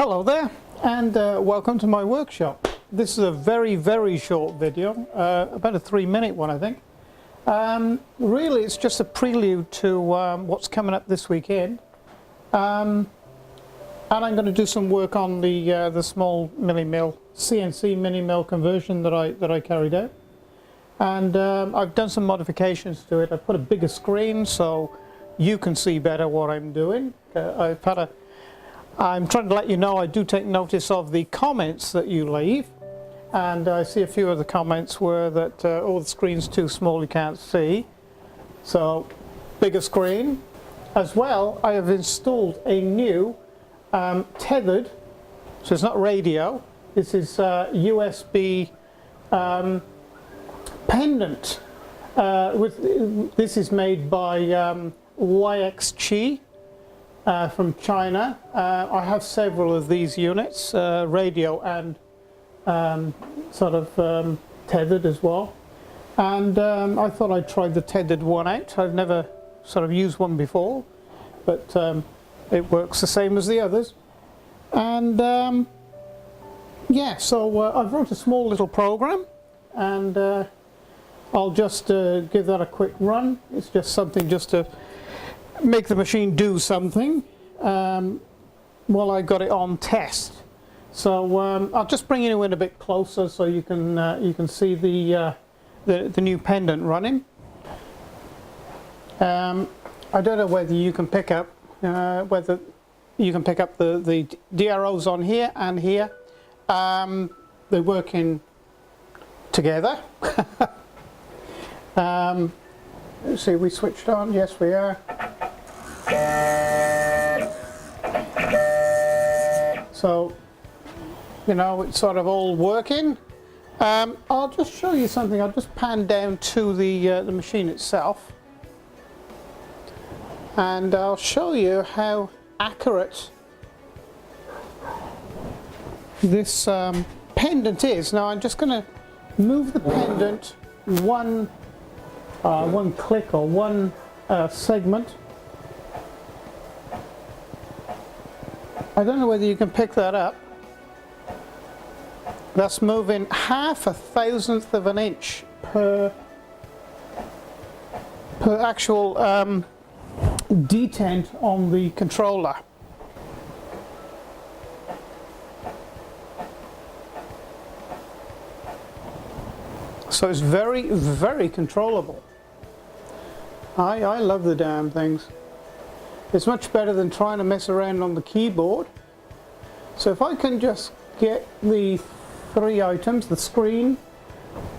Hello there, and welcome to my workshop. This is a very short video, about a 3-minute one I think. Really it's just a prelude to what's coming up this weekend, and I'm going to do some work on the small mini mill, CNC mini mill conversion that I carried out. And I've done some modifications to it. I put a bigger screen so you can see better what I'm doing. I'm trying to let you know I do take notice of the comments that you leave, and I see a few of the comments were that oh, the screen's too small, you can't see. So bigger screen. As well, I have installed a new tethered, so it's not radio, this is USB pendant. This is made by YXQi from China. I have several of these units, radio and sort of tethered as well. And I thought I'd try the tethered one out. I've never sort of used one before, but it works the same as the others. And yeah, so I've wrote a small little program, and I'll just give that a quick run. It's just something just to make the machine do something while I got it on test. So I'll just bring you in a bit closer so you can see the new pendant running. I don't know whether you can pick up the DROs on here and here. They're working together. Let's see, we switched on. Yes, we are. So, you know, it's sort of all working. I'll just show you something. I'll just pan down to the machine itself, and I'll show you how accurate this pendant is. Now I'm just going to move the pendant one click or one segment. I don't know whether you can pick that up. That's moving 1/1000th of an inch per actual detent on the controller. So it's very controllable. I love the damn things. It's much better than trying to mess around on the keyboard. So if I can just get the 3 items, the screen,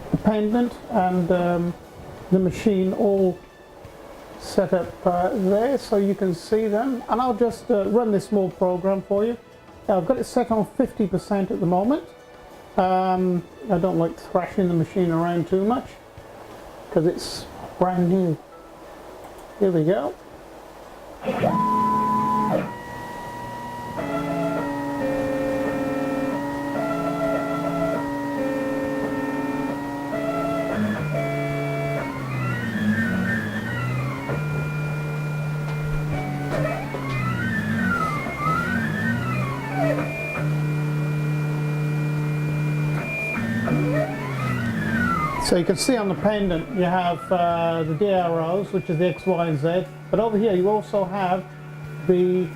the pendant, and the machine all set up there so you can see them, and I'll just run this small program for you. I've got it set on 50% at the moment. I don't like thrashing the machine around too much because it's brand new. Here we go. So you can see on the pendant you have the DROs, which is the X, Y and Z, but over here you also have the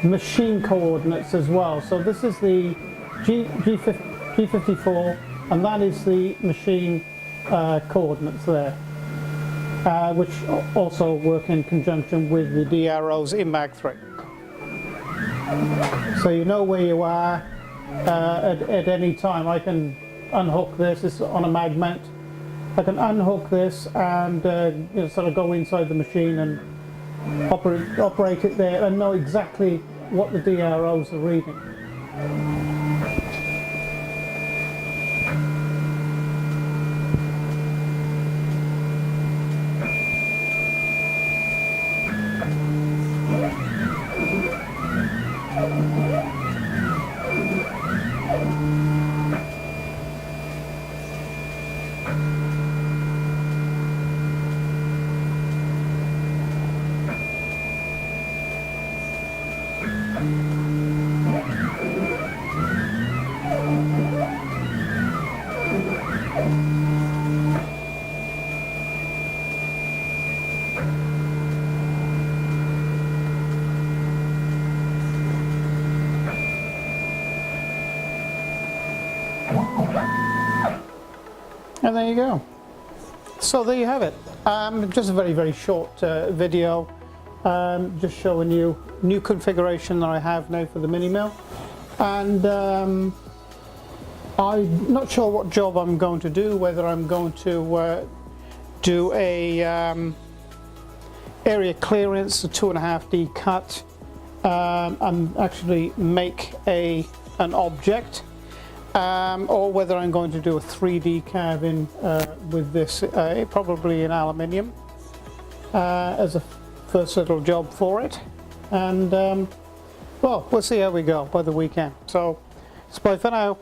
machine coordinates as well. So this is the G54 and that is the machine coordinates there, which also work in conjunction with the DROs in Mag3. So you know where you are at any time. I can unhook this. It's on a mag mount. I can unhook this and you know, sort of go inside the machine and operate it there and know exactly what the DROs are reading. there you go. So there you have it. Just a very short video, just showing you new configuration that I have now for the mini mill. And I'm not sure what job I'm going to do, whether I'm going to do a area clearance, a 2.5D cut, and actually make an object, or whether I'm going to do a 3D carving with this, probably in aluminium, as a first little job for it. And well, we'll see how we go by the weekend. So it's bye for now.